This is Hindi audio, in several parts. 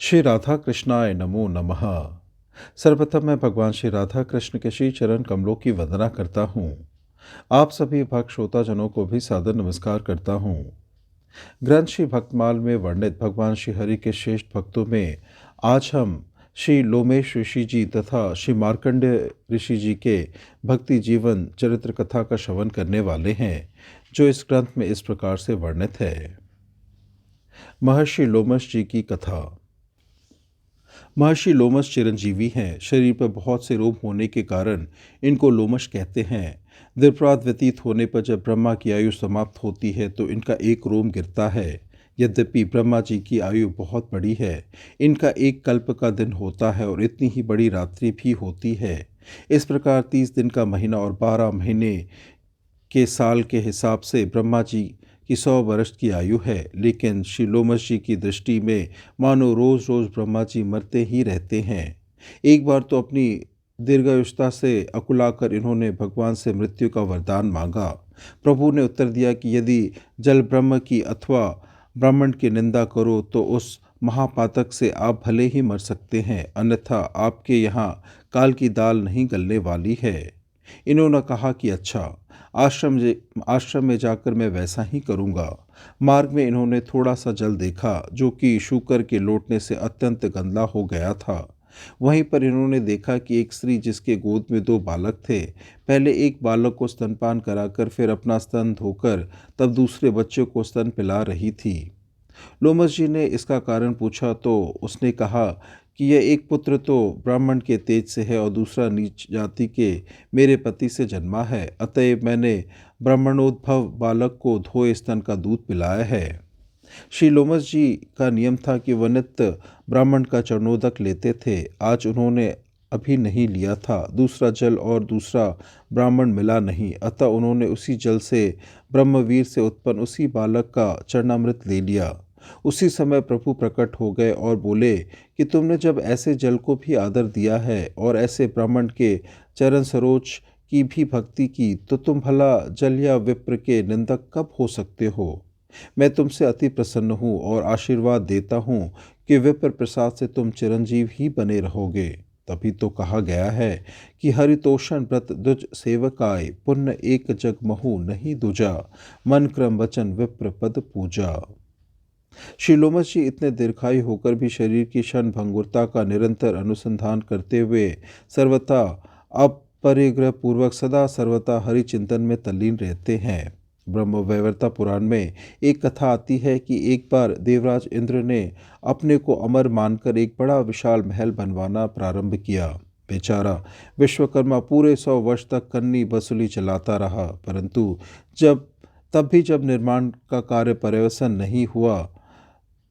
श्री राधा कृष्णाय नमो नमः। सर्वप्रथम मैं भगवान श्री राधा कृष्ण के श्री चरण कमलों की वंदना करता हूँ। आप सभी भक्त श्रोताजनों को भी सादर नमस्कार करता हूँ। ग्रंथ श्री भक्तमाल में वर्णित भगवान श्री हरि के श्रेष्ठ भक्तों में आज हम श्री लोमेश ऋषि जी तथा श्री मार्कंडेय ऋषि जी के भक्ति जीवन चरित्र कथा का श्रवण करने वाले हैं, जो इस ग्रंथ में इस प्रकार से वर्णित है। महर्षि लोमश जी की कथा। महर्षि लोमश चिरंजीवी हैं। शरीर पर बहुत से रोग होने के कारण इनको लोमश कहते हैं। दीर्घरात व्यतीत होने पर जब ब्रह्मा की आयु समाप्त होती है तो इनका एक रोम गिरता है। यद्यपि ब्रह्मा जी की आयु बहुत बड़ी है, इनका एक कल्प का दिन होता है और इतनी ही बड़ी रात्रि भी होती है। इस प्रकार 30 दिन का महीना और 12 महीने के साल के हिसाब से ब्रह्मा जी की 100 वर्ष की आयु है, लेकिन श्री लोमश जी की दृष्टि में मानो रोज रोज ब्रह्मा जी मरते ही रहते हैं। एक बार तो अपनी दीर्घायुष्ता से अकुलाकर इन्होंने भगवान से मृत्यु का वरदान मांगा। प्रभु ने उत्तर दिया कि यदि जल ब्रह्म की अथवा ब्राह्मण की निंदा करो तो उस महापातक से आप भले ही मर सकते हैं, अन्यथा आपके यहाँ काल की दाल नहीं गलने वाली है। इन्होंने कहा कि अच्छा, आश्रम में जाकर मैं वैसा ही करूँगा। मार्ग में इन्होंने थोड़ा सा जल देखा जो कि शूकर के लौटने से अत्यंत गंदा हो गया था। वहीं पर इन्होंने देखा कि एक स्त्री जिसके गोद में 2 बालक थे, पहले एक बालक को स्तनपान कराकर फिर अपना स्तन धोकर तब दूसरे बच्चे को स्तन पिला रही थी। लोमस जी ने इसका कारण पूछा तो उसने कहा कि यह एक पुत्र तो ब्राह्मण के तेज से है और दूसरा नीच जाति के मेरे पति से जन्मा है, अतएव मैंने ब्राह्मणोद्भव बालक को धोए स्तन का दूध पिलाया है। श्री लोमस जी का नियम था कि वह नित्य ब्राह्मण का चरणोदक लेते थे। आज उन्होंने अभी नहीं लिया था। दूसरा जल और दूसरा ब्राह्मण मिला नहीं, अतः उन्होंने उसी जल से ब्रह्मवीर से उत्पन्न उसी बालक का चरणामृत ले लिया। उसी समय प्रभु प्रकट हो गए और बोले कि तुमने जब ऐसे जल को भी आदर दिया है और ऐसे ब्राह्मण के चरण सरोज की भी भक्ति की, तो तुम भला जल या विप्र के निंदक कब हो सकते हो। मैं तुमसे अति प्रसन्न हूँ और आशीर्वाद देता हूँ कि विप्र प्रसाद से तुम चिरंजीव ही बने रहोगे। तभी तो कहा गया है कि हरितोषण व्रत दुज सेवकाय, पुण्य एक जग महु नहीं दूजा, मन क्रम वचन विप्र पद पूजा। श्री लोमस जी इतने दीर्घायु होकर भी शरीर की क्षण भंगुरता का निरंतर अनुसंधान करते हुए सर्वथा अपरिग्रह पूर्वक सदा सर्वथा हरि चिंतन में तल्लीन रहते हैं। ब्रह्म वैवर्ता पुराण में एक कथा आती है कि एक बार देवराज इंद्र ने अपने को अमर मानकर एक बड़ा विशाल महल बनवाना प्रारंभ किया। बेचारा विश्वकर्मा पूरे 100 वर्ष तक कन्नी वसूली चलाता रहा, परंतु जब निर्माण का कार्य पर्यवसन नहीं हुआ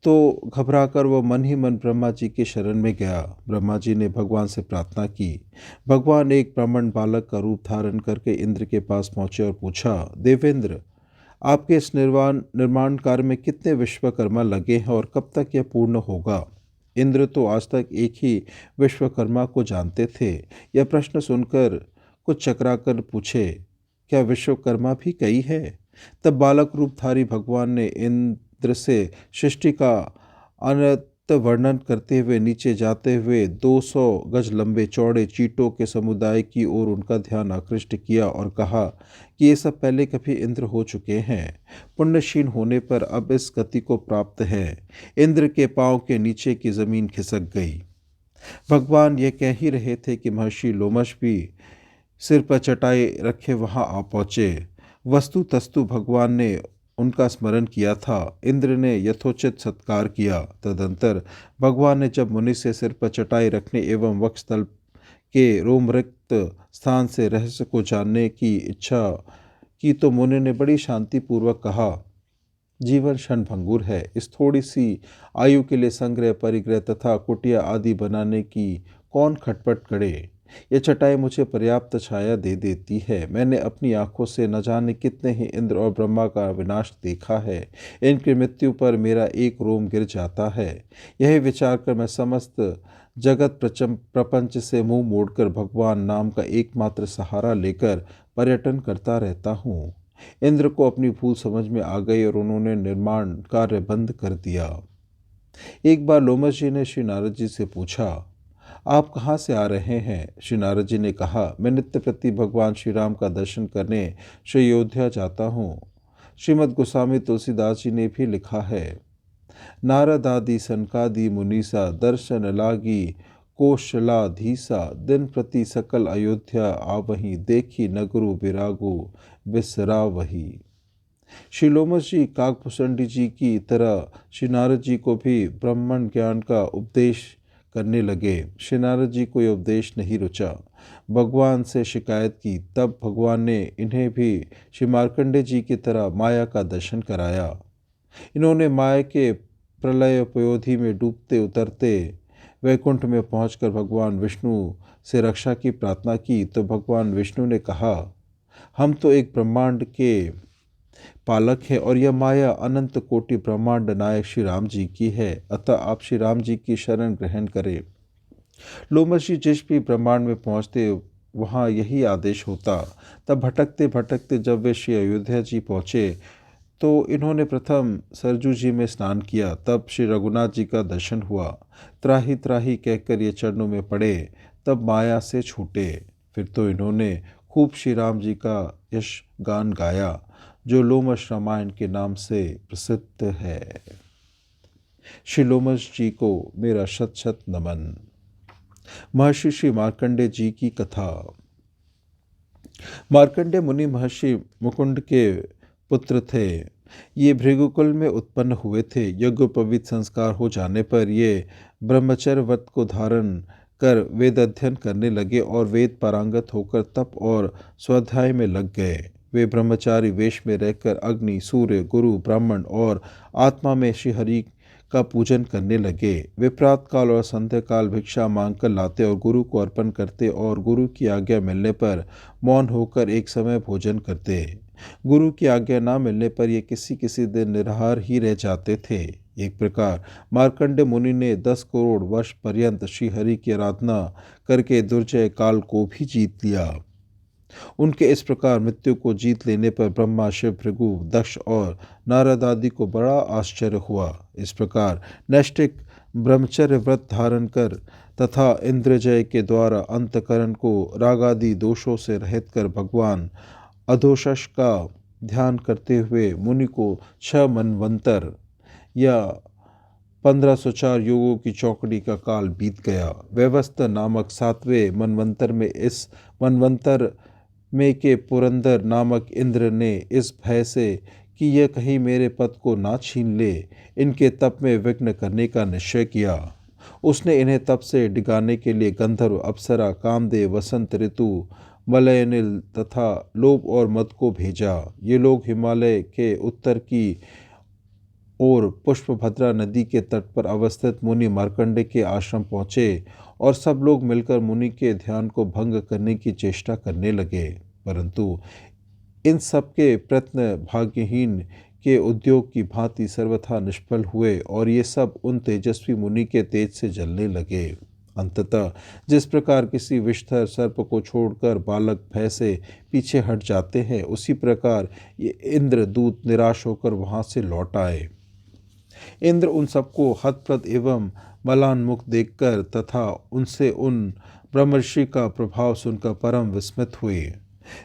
तो घबराकर वह मन ही मन ब्रह्मा जी के शरण में गया। ब्रह्मा जी ने भगवान से प्रार्थना की। भगवान एक ब्राह्मण बालक का रूप धारण करके इंद्र के पास पहुंचे और पूछा, देवेंद्र, आपके इस निर्माण कार्य में कितने विश्वकर्मा लगे हैं और कब तक यह पूर्ण होगा। इंद्र तो आज तक एक ही विश्वकर्मा को जानते थे। यह प्रश्न सुनकर कुछ चकराकर पूछे, क्या विश्वकर्मा भी कई है। तब बालक रूपधारी भगवान ने इंद्र से सृष्टि का अनंत वर्णन करते हुए नीचे जाते हुए 200 गज लंबे चौड़े चींटों के समुदाय की ओर उनका ध्यान आकृष्ट किया और कहा कि ये सब पहले कभी इंद्र हो चुके हैं, पुण्यशील होने पर अब इस गति को प्राप्त है। इंद्र के पांव के नीचे की जमीन खिसक गई। भगवान ये कह ही रहे थे कि महर्षि लोमश भी सिर पर चटाई रखे वहां आ पहुंचे। वस्तु तस्तु भगवान ने उनका स्मरण किया था। इंद्र ने यथोचित सत्कार किया। तदंतर भगवान ने जब मुनि से सिर पर चटाई रखने एवं वक्षस्थल के रोमरिक्त स्थान से रहस्य को जानने की इच्छा की तो मुनि ने बड़ी शांतिपूर्वक कहा, जीवन क्षण भंगुर है। इस थोड़ी सी आयु के लिए संग्रह परिग्रह तथा कुटिया आदि बनाने की कौन खटपट करे। यह चटाई मुझे पर्याप्त छाया दे देती है। मैंने अपनी आंखों से न जाने कितने ही इंद्र और ब्रह्मा का विनाश देखा है। इनकी मृत्यु पर मेरा एक रोम गिर जाता है। यही विचार कर मैं समस्त जगत प्रपंच से मुंह मोड़कर भगवान नाम का एकमात्र सहारा लेकर पर्यटन करता रहता हूँ। इंद्र को अपनी भूल समझ में आ गई और उन्होंने निर्माण कार्य बंद कर दिया। एक बार लोमस जी ने श्री नारद जी से पूछा, आप कहाँ से आ रहे हैं? श्री नारद जी ने कहा, मैं नित्य प्रति भगवान श्री राम का दर्शन करने श्री अयोध्या जाता हूँ। श्रीमद् गोस्वामी तुलसीदास जी ने भी लिखा है, नारद आदि सनकादि मुनीसा दर्शन लागी कौशलाधीसा दिन प्रति सकल अयोध्या आवहीं देखी नगरु बिरागु बिसरा वही। श्री लोमस जी काकभूषणी जी की तरह श्री नारद जी को भी ब्रह्मण ज्ञान का उपदेश करने लगे। श्री नारद जी को यह उपदेश नहीं रुचा। भगवान से शिकायत की, तब भगवान ने इन्हें भी श्री मार्कंडे जी की तरह माया का दर्शन कराया। इन्होंने माया के प्रलय पयोधि में डूबते उतरते वैकुंठ में पहुंचकर भगवान विष्णु से रक्षा की प्रार्थना की, तो भगवान विष्णु ने कहा, हम तो एक ब्रह्मांड के पालक है और यह माया अनंत कोटि ब्रह्मांड नायक श्री राम जी की है, अतः आप श्री राम जी की शरण ग्रहण करें। लोमस जी जिस भी ब्रह्मांड में पहुंचते वहां यही आदेश होता। तब भटकते भटकते जब वे श्री अयोध्या जी पहुंचे तो इन्होंने प्रथम सरजू जी में स्नान किया। तब श्री रघुनाथ जी का दर्शन हुआ। त्राही त्राही कहकर ये चरणों में पड़े, तब माया से छूटे। फिर तो इन्होंने खूब श्री राम जी का यश गान गाया, जो लोमश रामायण के नाम से प्रसिद्ध है। श्री लोमश जी को मेरा शत शत नमन। महर्षि श्री मार्कंडे जी की कथा। मार्कंडे मुनि महर्षि मुकुंद के पुत्र थे। ये भृगुकुल में उत्पन्न हुए थे। यज्ञोपवीत संस्कार हो जाने पर ये ब्रह्मचर्य व्रत को धारण कर वेद अध्ययन करने लगे और वेद पारंगत होकर तप और स्वाध्याय में लग गए। वे ब्रह्मचारी वेश में रहकर अग्नि, सूर्य, गुरु, ब्राह्मण और आत्मा में श्रीहरि का पूजन करने लगे। वे प्रातःकाल और संध्या काल भिक्षा मांगकर लाते और गुरु को अर्पण करते और गुरु की आज्ञा मिलने पर मौन होकर एक समय भोजन करते। गुरु की आज्ञा न मिलने पर ये किसी किसी दिन निराहार ही रह जाते थे। एक प्रकार मार्कंडे मुनि ने 10 करोड़ वर्ष पर्यंत श्रीहरि की आराधना करके दुर्जय काल को भी जीत लिया। उनके इस प्रकार मृत्यु को जीत लेने पर ब्रह्मा, शिव, भृगु, दक्ष और नारद आदि को बड़ा आश्चर्य हुआ। इस प्रकार नैष्ठिक ब्रह्मचर्य व्रत धारण कर तथा इंद्रजय के द्वारा अंतकरण को रागादि दोषों से रहित कर भगवान अधोषश का ध्यान करते हुए मुनि को 6 मनवंतर या 1504 योगों की चौकड़ी का काल बीत गया। व्यवस्थ नामक 7वें मनवंतर में इस मनवंतर में के पुरंदर नामक इंद्र ने इस भय से कि यह कहीं मेरे पद को ना छीन ले, इनके तप में विघ्न करने का निश्चय किया। उसने इन्हें तप से डिगाने के लिए गंधर्व, अप्सरा, कामदेव, वसंत ऋतु, मलयनिल तथा लोभ और मद को भेजा। ये लोग हिमालय के उत्तर की ओर पुष्पभद्रा नदी के तट पर अवस्थित मुनि मार्कंडे के आश्रम पहुँचे और सब लोग मिलकर मुनि के ध्यान को भंग करने की चेष्टा करने लगे, परंतु इन सबके प्रयत्न भाग्यहीन के उद्योग की भांति सर्वथा निष्फल हुए और ये सब उन तेजस्वी मुनि के तेज से जलने लगे। अंततः जिस प्रकार किसी विषधर सर्प को छोड़कर बालक भय से पीछे हट जाते हैं, उसी प्रकार ये इंद्रदूत निराश होकर वहां से लौट आए। इंद्र उन सबको हतप्रद एवं मलान्मुख देखकर तथा उनसे उन ब्रह्मर्षि का प्रभाव सुनकर परम विस्मित हुए।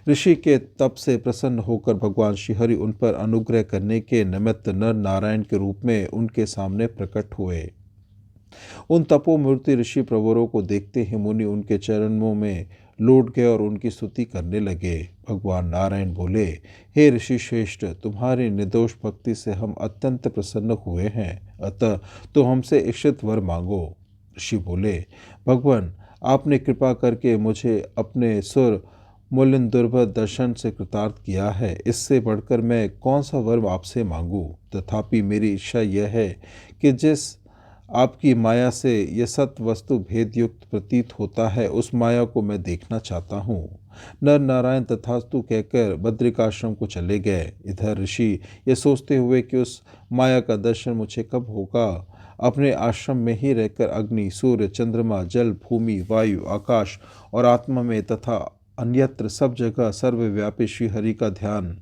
ऋषि के तप से प्रसन्न होकर भगवान श्रीहरि उन पर अनुग्रह करने के निमित्त नर नारायण के रूप में उनके सामने प्रकट हुए। उन तपोमूर्ति ऋषि प्रवरों को देखते ही मुनि उनके चरणों में लौट गए और उनकी स्तुति करने लगे। भगवान नारायण बोले, हे ऋषि श्रेष्ठ, तुम्हारी निर्दोष भक्ति से हम अत्यंत प्रसन्न हुए हैं, अतः तो हमसे इच्छित वर मांगो। ऋषि बोले, भगवान, आपने कृपा करके मुझे अपने सुर मूल्यन दुर्भर दर्शन से कृतार्थ किया है। इससे बढ़कर मैं कौन सा वर आपसे मांगूं? तथापि मेरी इच्छा यह है कि जिस आपकी माया से यह सत वस्तु भेद युक्त प्रतीत होता है, उस माया को मैं देखना चाहता हूँ। नर नारायण तथास्तु कहकर बद्रिकाश्रम को चले गए। इधर ऋषि ये सोचते हुए कि उस माया का दर्शन मुझे कब होगा, अपने आश्रम में ही रहकर अग्नि, सूर्य, चंद्रमा, जल, भूमि, वायु, आकाश और आत्मा में तथा अन्यत्र सब जगह सर्वव्यापी श्रीहरि का ध्यान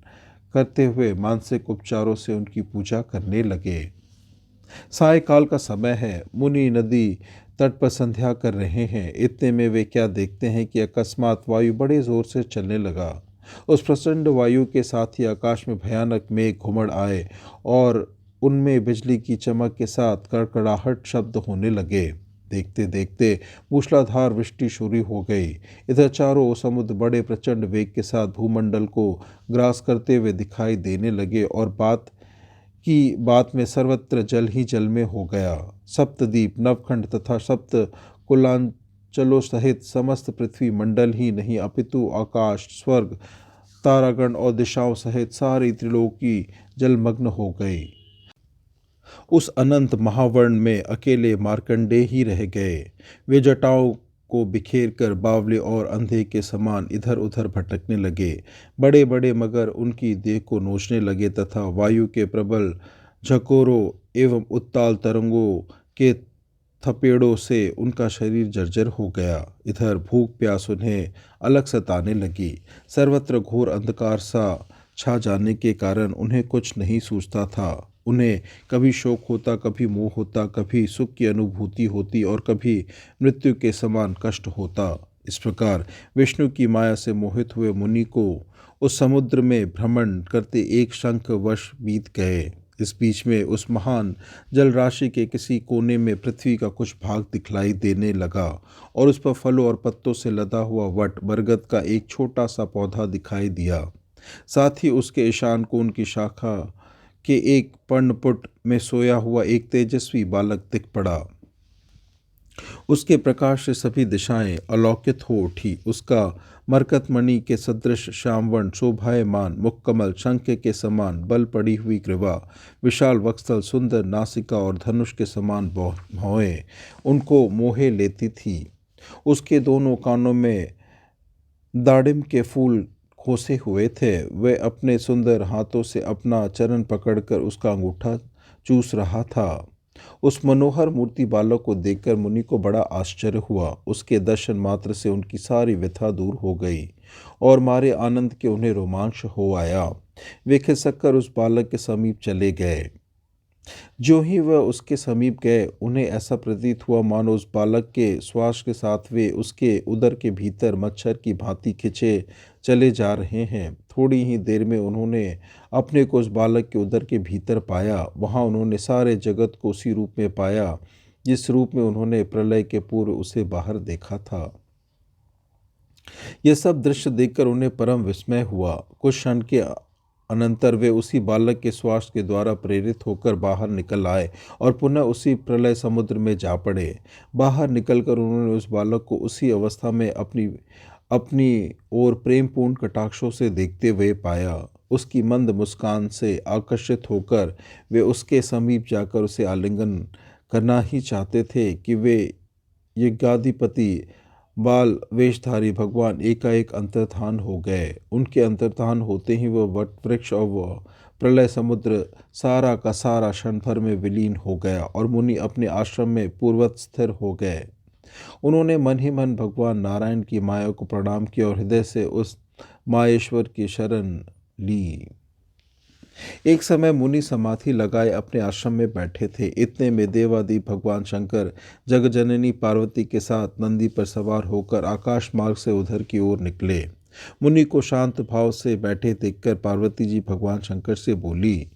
करते हुए मानसिक उपचारों से उनकी पूजा करने लगे। सायकाल का समय है। मुनि नदी तट पर संध्या कर रहे हैं। इतने में वे क्या देखते हैं कि अकस्मात वायु बड़े जोर से चलने लगा। उस प्रचंड वायु के साथ ही आकाश में भयानक मेघ घुमड़ आए और उनमें बिजली की चमक के साथ कड़कड़ाहट शब्द होने लगे। देखते देखते मूसलाधार वृष्टि शुरू हो गई। इधर चारों ओर समुद्र बड़े प्रचंड वेग के साथ भूमंडल को ग्रास करते हुए दिखाई देने लगे और बात में सर्वत्र जल ही जल में हो गया। सप्तद्वीप, नवखंड तथा सप्त कुलांचलों सहित समस्त पृथ्वी मंडल ही नहीं अपितु आकाश, स्वर्ग, तारागण और दिशाओं सहित सारी त्रिलोकी जलमग्न हो गई। उस अनंत महावर्ण में अकेले मार्कंडेय ही रह गए। वे जटाओं को बिखेर कर बावले और अंधे के समान इधर उधर भटकने लगे। बड़े बड़े मगर उनकी देह को नोचने लगे तथा वायु के प्रबल झकोरों एवं उत्ताल तरंगों के थपेड़ों से उनका शरीर जर्जर हो गया। इधर भूख प्यास उन्हें अलग सताने लगी। सर्वत्र घोर अंधकार सा छा जाने के कारण उन्हें कुछ नहीं सूझता था। उन्हें कभी शोक होता, कभी मोह होता, कभी सुख की अनुभूति होती और कभी मृत्यु के समान कष्ट होता। इस प्रकार विष्णु की माया से मोहित हुए मुनि को उस समुद्र में भ्रमण करते एक शंख वर्ष बीत गए। इस बीच में उस महान जल राशि के किसी कोने में पृथ्वी का कुछ भाग दिखलाई देने लगा और उस पर फलों और पत्तों से लदा हुआ वट बरगद का एक छोटा सा पौधा दिखाई दिया। साथ ही उसके ईशान कोण की शाखा के एक पर्णपुट में सोया हुआ एक तेजस्वी बालक दिख पड़ा। उसके प्रकाश से सभी दिशाएं अलौकित हो उठी। उसका मरकतमणि के सदृश श्यामवर्ण, शोभायमान मुखकमल, शंख के समान बल पड़ी हुई ग्रीवा, विशाल वक्षस्थल, सुंदर नासिका और धनुष के समान भौहें उनको मोहे लेती थी। उसके दोनों कानों में दाड़िम के फूल खोसे हुए थे। वह अपने सुंदर हाथों से अपना चरण पकड़कर उसका अंगूठा चूस रहा था। उस मनोहर मूर्ति बालक को देखकर मुनि को बड़ा आश्चर्य हुआ। उसके दर्शन मात्र से उनकी सारी व्यथा दूर हो गई और मारे आनंद के उन्हें रोमांच हो आया। वे खिसक कर उस बालक के समीप चले गए। जो ही वह उसके समीप गए, उन्हें ऐसा प्रतीत हुआ मानो उस बालक के श्वास के साथ वे उसके उदर के भीतर मच्छर की भांति खिंचे चले जा रहे हैं। थोड़ी ही देर में उन्होंने अपने को उस बालक के उदर के भीतर पाया। वहाँ उन्होंने सारे जगत को उसी रूप में पाया जिस रूप में उन्होंने प्रलय के पूर्व उसे बाहर देखा था। यह सब दृश्य देखकर उन्हें परम विस्मय हुआ। कुछ क्षण के अनंतर वे उसी बालक के श्वास के द्वारा प्रेरित होकर बाहर निकल आए और पुनः उसी प्रलय समुद्र में जा पड़े। बाहर निकलकर उन्होंने उस बालक को उसी अवस्था में अपनी अपनी ओर प्रेमपूर्ण कटाक्षों से देखते हुए पाया। उसकी मंद मुस्कान से आकर्षित होकर वे उसके समीप जाकर उसे आलिंगन करना ही चाहते थे कि वे यज्ञाधिपति बाल वेशधारी भगवान एकाएक अंतर्धान हो गए। उनके अंतर्धान होते ही वह वट वृक्ष और वह प्रलय समुद्र सारा का सारा क्षण भर में विलीन हो गया और मुनि अपने आश्रम में पूर्वत स्थिर हो गए। उन्होंने मन ही मन भगवान नारायण की माया को प्रणाम किया और हृदय से उस माहेश्वर की शरण ली। एक समय मुनि समाधि लगाए अपने आश्रम में बैठे थे। इतने में देवादि भगवान शंकर जगजननी पार्वती के साथ नंदी पर सवार होकर आकाश मार्ग से उधर की ओर निकले। मुनि को शांत भाव से बैठे देखकर पार्वती जी भगवान शंकर से बोली,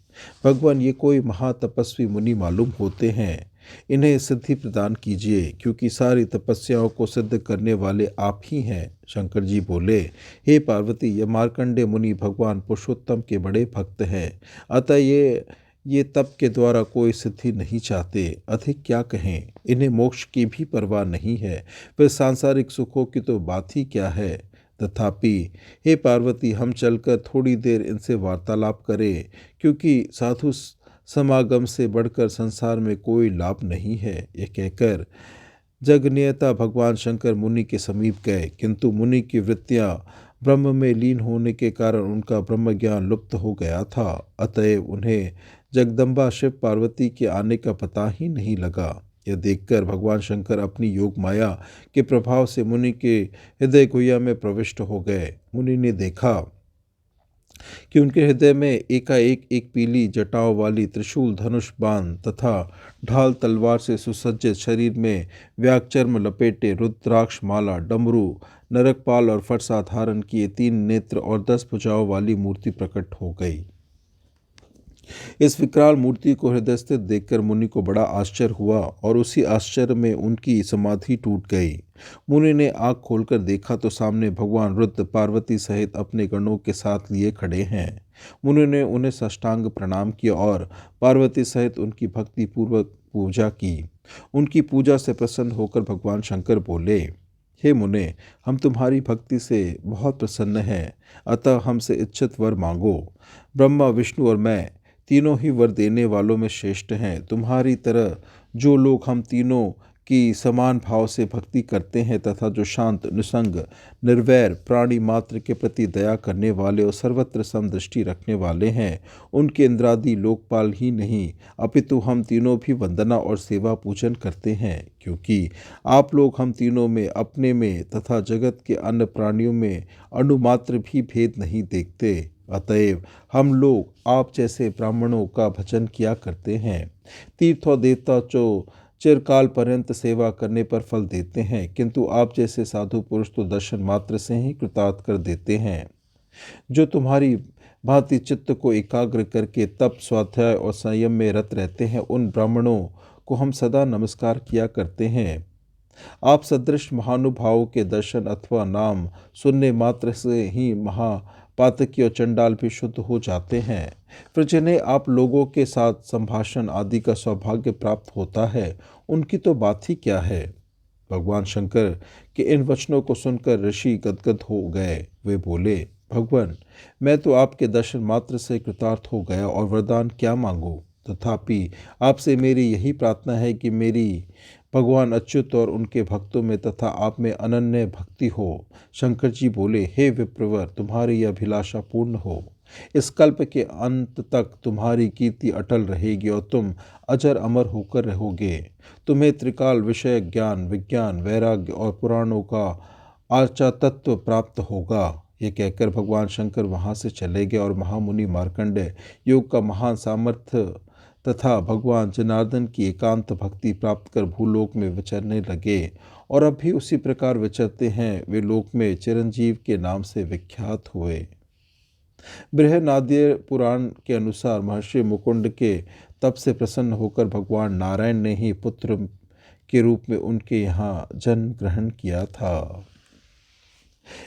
भगवान, ये कोई महातपस्वी मुनि मालूम होते हैं। इन्हें सिद्धि प्रदान कीजिए, क्योंकि सारी तपस्याओं को सिद्ध करने वाले आप ही हैं। शंकर जी बोले, हे पार्वती, ये मार्कंडे मुनि भगवान पुरुषोत्तम के बड़े भक्त हैं। अतः ये तप के द्वारा कोई सिद्धि नहीं चाहते। अधिक क्या कहें, इन्हें मोक्ष की भी परवाह नहीं है। फिर सांसारिक सुखों की तो बात ही क्या है। तथापि हे पार्वती, हम चलकर थोड़ी देर इनसे वार्तालाप करें, क्योंकि साधु समागम से बढ़कर संसार में कोई लाभ नहीं है। यह कहकर जगनियता भगवान शंकर मुनि के समीप गए, किंतु मुनि की वृत्तियां ब्रह्म में लीन होने के कारण उनका ब्रह्म ज्ञान लुप्त हो गया था। अतएव उन्हें जगदम्बा शिव पार्वती के आने का पता ही नहीं लगा। यह देखकर भगवान शंकर अपनी योग माया के प्रभाव से मुनि के हृदय गुह्या में प्रविष्ट हो गए। मुनि ने देखा कि उनके हृदय में एकाएक एक पीली जटाओं वाली त्रिशूल, धनुष, बाण तथा ढाल तलवार से सुसज्जित, शरीर में व्यागचर्म लपेटे, रुद्राक्ष माला, डमरू, नरकपाल और फरसा धारण किए 3 नेत्र और 10 भुजाओं वाली मूर्ति प्रकट हो गई। इस विकराल मूर्ति को हृदय स्थित देखकर मुनि को बड़ा आश्चर्य हुआ और उसी आश्चर्य में उनकी समाधि टूट गई। मुनि ने आंख खोलकर देखा तो सामने भगवान रुद्र पार्वती सहित अपने गणों के साथ लिए खड़े हैं। मुनि ने उन्हें साष्टांग प्रणाम किया और पार्वती सहित उनकी भक्ति पूर्वक पूजा की। उनकी पूजा से प्रसन्न होकर भगवान शंकर बोले, हे मुने, हम तुम्हारी भक्ति से बहुत प्रसन्न हैं, अतः हमसे इच्छित वर मांगो। ब्रह्मा, विष्णु और मैं तीनों ही वर देने वालों में श्रेष्ठ हैं। तुम्हारी तरह जो लोग हम तीनों की समान भाव से भक्ति करते हैं तथा जो शांत, निसंग, निर्वैर, प्राणी मात्र के प्रति दया करने वाले और सर्वत्र समदृष्टि रखने वाले हैं, उनके इंद्रादि लोकपाल ही नहीं अपितु हम तीनों भी वंदना और सेवा पूजन करते हैं, क्योंकि आप लोग हम तीनों में, अपने में तथा जगत के अन्य प्राणियों में अणुमात्र भी भेद नहीं देखते। अतएव हम लोग आप जैसे ब्राह्मणों का भजन किया करते हैं। तीर्थ और देवता जो चिरकाल पर्यंत सेवा करने पर फल देते हैं, किंतु आप जैसे साधु पुरुष तो दर्शन मात्र से ही कृतार्थ कर देते हैं। जो तुम्हारी भांति चित्त को एकाग्र करके तप, स्वाध्याय और संयम में रत रहते हैं, उन ब्राह्मणों को हम सदा नमस्कार किया करते हैं। आप सदृश महानुभावों के दर्शन अथवा नाम सुनने मात्र से ही महापातकी और चंडाल भी शुद्ध हो जाते हैं। फिर जिन्हें आप लोगों के साथ संभाषण आदि का सौभाग्य प्राप्त होता है, उनकी तो बात ही क्या है। भगवान शंकर के इन वचनों को सुनकर ऋषि गदगद हो गए। वे बोले, भगवान, मैं तो आपके दर्शन मात्र से कृतार्थ हो गया और वरदान क्या मांगूं। तथापि आपसे मेरी यही प्रार्थना है कि मेरी भगवान अच्युत और उनके भक्तों में तथा आप में अनन्य भक्ति हो। शंकर जी बोले, हे विप्रवर, तुम्हारी यह अभिलाषा पूर्ण हो। इस कल्प के अंत तक तुम्हारी कीर्ति अटल रहेगी और तुम अजर अमर होकर रहोगे। तुम्हें त्रिकाल विषय ज्ञान, विज्ञान, वैराग्य और पुराणों का आचा तत्व प्राप्त होगा। ये कहकर भगवान शंकर वहाँ से चले गए और महामुनि मार्कंडेय योग का महान सामर्थ्य तथा भगवान जनार्दन की एकांत भक्ति प्राप्त कर भूलोक में विचरने लगे और अब भी उसी प्रकार विचरते हैं। वे लोक में चिरंजीव के नाम से विख्यात हुए। बृहनाद्य पुराण के अनुसार महर्षि मुकुंद के तप से प्रसन्न होकर भगवान नारायण ने ही पुत्र के रूप में उनके यहाँ जन्म ग्रहण किया था।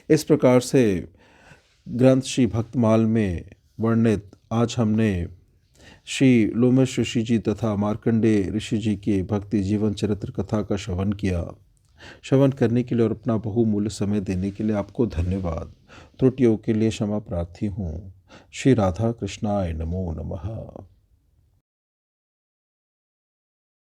इस प्रकार से ग्रंथ श्री भक्तमाल में वर्णित आज हमने श्री लोमश ऋषि जी तथा मार्कंडेय ऋषि जी के भक्ति जीवन चरित्र कथा का श्रवण किया। श्रवण करने के लिए और अपना बहुमूल्य समय देने के लिए आपको धन्यवाद। त्रुटियों के लिए क्षमा प्रार्थी हूँ। श्री राधा कृष्णाय नमो नमः।